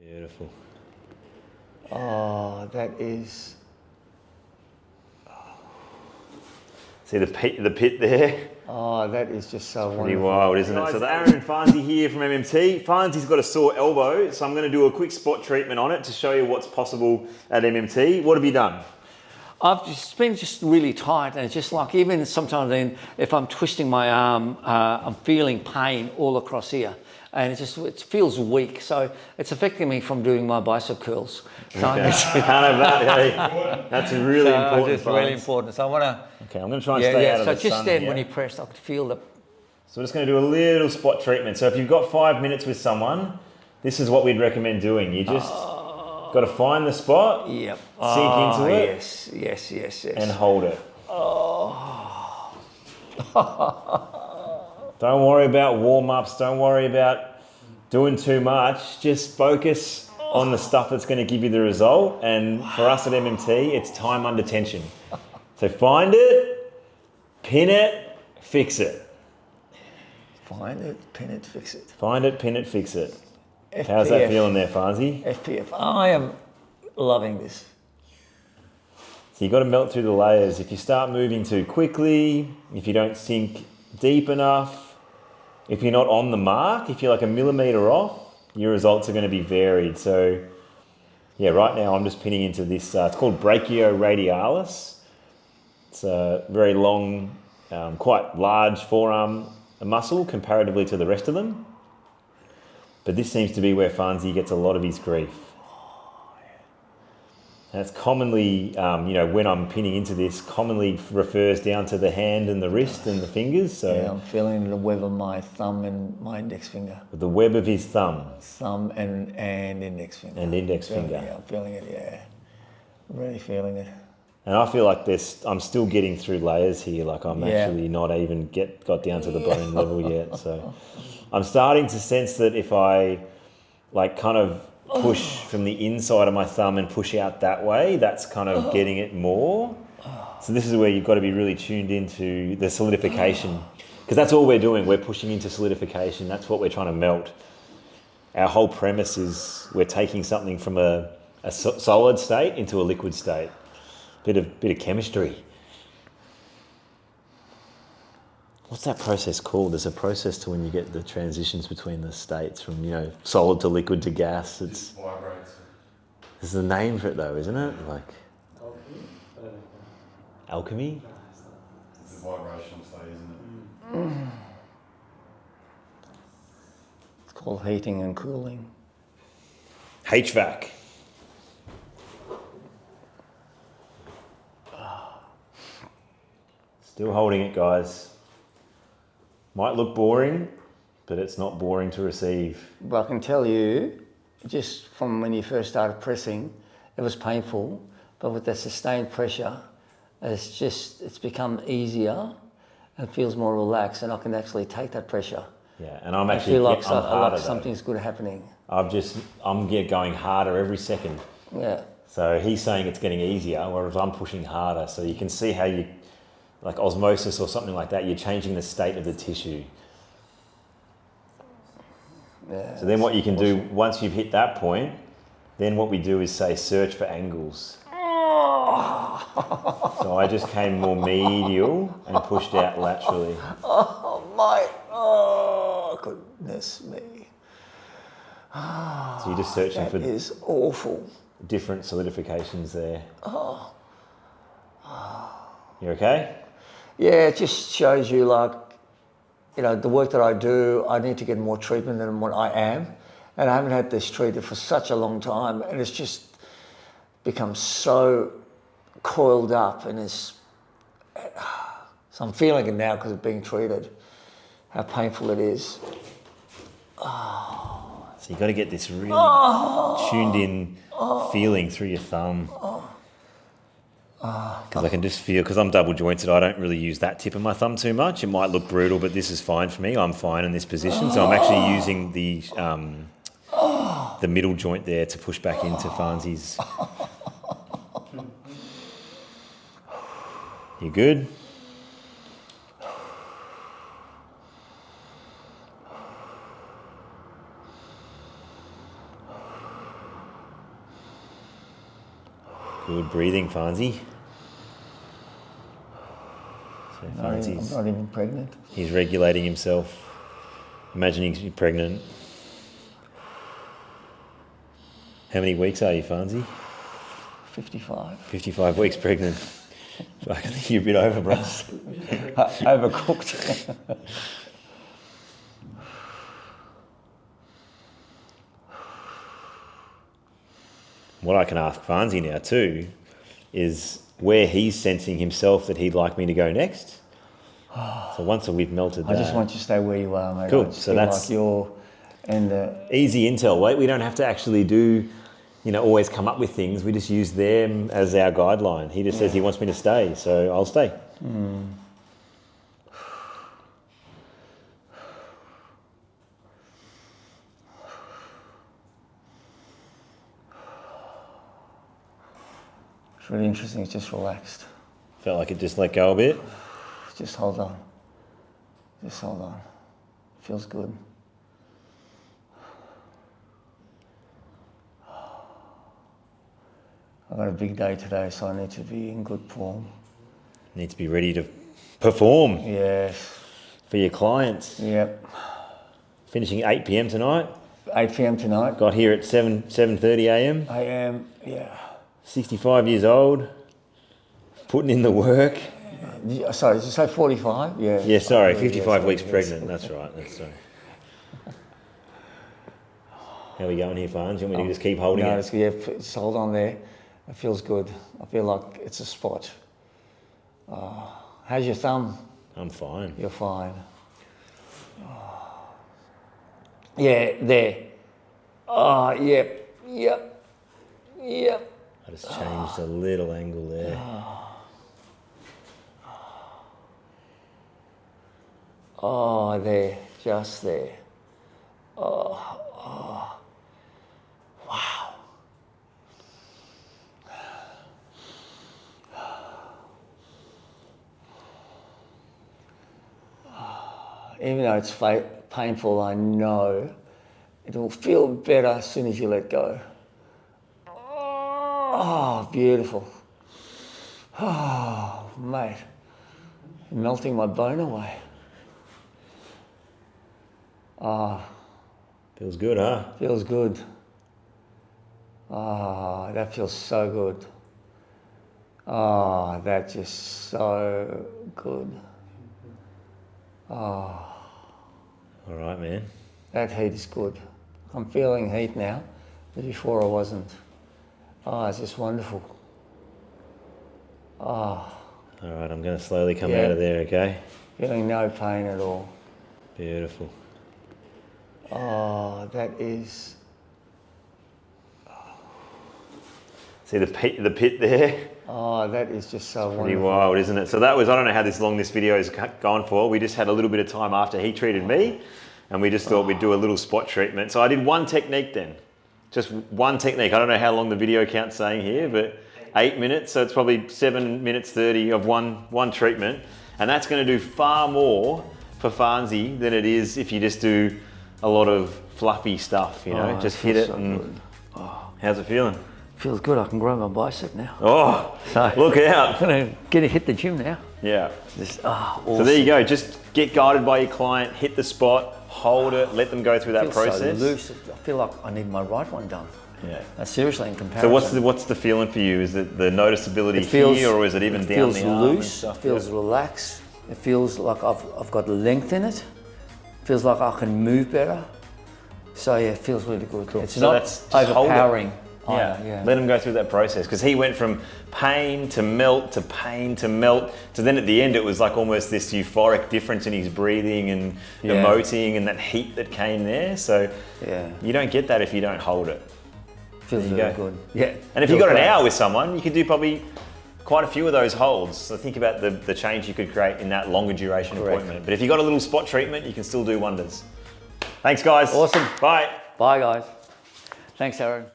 Beautiful. Oh, that is... See the pit there? Oh, that is just so Pretty wonderful. wild, isn't it? So Aaron and Farnsey here from MMT. Farnsey's got a sore elbow, so I'm going to do a quick spot treatment on it to show you what's possible at MMT. What have you done? I've just been really tight, and it's just like, even sometimes then if I'm twisting my arm, I'm feeling pain all across here, and it feels weak. So it's affecting me from doing my bicep curls. So Okay. That's really important. It's really important. So I want to. Okay, I'm going to try and stay out of the sun. So just then when you pressed, I could feel the. So we're just going to do a little spot treatment. So if you've got 5 minutes with someone, this is what we'd recommend doing. You just got to find the spot, yep, sink into it, yes, and hold it. Oh. Don't worry about warm-ups. Don't worry about doing too much. Just focus on the stuff that's going to give you the result. And for us at MMT, it's time under tension. So find it, pin it, fix it. Find it, pin it, fix it. Find it, pin it, fix it. FPF. How's that feeling there, Farnsey? FPF. I am loving this. So you've got to melt through the layers. If you start moving too quickly, if you don't sink deep enough, if you're not on the mark, if you're like a millimetre off, your results are going to be varied. So yeah, right now I'm just pinning into this, it's called brachioradialis. It's a very long, quite large forearm muscle comparatively to the rest of them. But this seems to be where Farnsey gets a lot of his grief. And it's commonly, when I'm pinning into this, commonly refers down to the hand and the wrist and the fingers. So yeah, I'm feeling the web of my thumb and my index finger. The web of his thumb. Thumb and index finger. And index finger. Yeah, I'm feeling it, yeah. I'm really feeling it. And I feel like I'm still getting through layers here. Like I'm actually not even got down to the bone level yet. So I'm starting to sense that if I kind of push from the inside of my thumb and push out that way, that's kind of getting it more. So this is where you've got to be really tuned into the solidification, because that's all we're doing. We're pushing into solidification. That's what we're trying to melt. Our whole premise is we're taking something from a solid state into a liquid state. Bit of chemistry. What's that process called? There's a process to when you get the transitions between the states from solid to liquid to gas. It vibrates. There's a name for it though, isn't it? Like Alchemy? I don't know. Alchemy? It's a vibrational state, isn't it? It's called heating and cooling. HVAC. Still holding it, guys. Might look boring, but it's not boring to receive. But I can tell you, just from when you first started pressing, it was painful, but with the sustained pressure, it's become easier and feels more relaxed, and I can actually take that pressure. Yeah, and I'm actually feel like, harder, something's good happening. I'm going harder every second. Yeah. So he's saying it's getting easier, whereas I'm pushing harder. So you can see how you, like osmosis or something like that, you're changing the state of the tissue. Yeah. So then what you can do, once you've hit that point, then what we do is say search for angles. So I just came more medial and pushed out laterally. Oh, my, oh, goodness me. So you're just searching for... That is awful. Different solidifications there. You okay? Yeah, it just shows you the work that I do, I need to get more treatment than what I am. And I haven't had this treated for such a long time, and it's just become so coiled up, and so I'm feeling it now because it's being treated, how painful it is. So you got to get this really tuned in feeling through your thumb. Because I can just feel, because I'm double jointed, I don't really use that tip of my thumb too much. It might look brutal, but this is fine for me. I'm fine in this position. So I'm actually using the middle joint there to push back into Farnsey's. You good? Good breathing, Farnsey. So I'm Farnsey's, not even pregnant. he's regulating himself. Imagining he's pregnant. How many weeks are you, Farnsey? 55. 55 weeks pregnant. I think you're a bit over, bro. Overcooked. What I can ask Farnsey now too is where he's sensing himself that he'd like me to go next. So once we've melted that. I just want you to stay where you are, mate. Cool. I just So feel that's- like you're and Easy intel, right? We don't have to actually do, always come up with things. We just use them as our guideline. He just says he wants me to stay, so I'll stay. it's really interesting. It's just relaxed. Felt like it just let go a bit. Just hold on. Just hold on. Feels good. I've got a big day today, so I need to be in good form. Need to be ready to perform Yes. for your clients. Yep. Finishing 8 p.m. tonight. 8 p.m. tonight. Got here at 7:30 a.m. I am, yeah. 65 years old. Putting in the work. Sorry, did you say 45? Yeah. Yeah, sorry, Yeah, 55 sorry, weeks yes. pregnant. That's right. That's sorry. How are we going here, Farns? You want me to just keep holding No, it? just hold on there. It feels good. I feel like it's a spot. How's your thumb? I'm fine. You're fine. Yeah, there. Oh, yep. I just changed a little angle there. Oh, there. Just there. Wow. Even though it's painful, I know it will feel better as soon as you let go. Oh, beautiful. Oh, mate. Melting my bone away. Feels good, huh? Feels good. Ah, that feels so good. Ah, that's just so good. All right, man. That heat is good. I'm feeling heat now, but before I wasn't. Ah, it's just wonderful. Ah, All right, I'm going to slowly come Yeah. out of there, okay? feeling no pain at all. Beautiful. Oh, that is. See the pit there? Oh, that is just so Pretty wonderful. wild, isn't it? So that was, I don't know how long this video has gone for. We just had a little bit of time after he treated me, and we just thought we'd do a little spot treatment. So I did one technique then. Just one technique. I don't know how long the video count's saying here, but 8 minutes. So it's probably 7 minutes 30 of one treatment. And that's going to do far more for Farnsey than it is if you just do a lot of fluffy stuff, just hit it. So And good. how's it feeling? Feels good. I can grow my bicep now. Oh, So- look out. I'm gonna hit the gym now. Yeah. Just, So there you go. Just get guided by your client, hit the spot, hold it, let them go through that process. So loose. I feel like I need my right one done. Yeah. Seriously, in comparison. So what's the feeling for you? Is it the noticeability It feels, here, or is it even it down feels the arm and loose, stuff? feels relaxed. It feels like I've got length in it. Feels like I can move better. So yeah, it feels really good. It's So not that's just hold it. overpowering. Yeah. either, yeah. Let him go through that process, because he went from pain to melt to pain to melt to then at the end it was like almost this euphoric difference in his breathing and Yeah. emoting and that heat that came there. So Yeah. you don't get that if you don't hold it. Feels There you really go. good. Yeah. And if you've feels got an great. hour with someone, you could do probably quite a few of those holds. So think about the change you could create in that longer duration Correct. appointment. But if you've got a little spot treatment, you can still do wonders. Thanks, guys. Awesome. Bye. Bye, guys. Thanks, Aaron.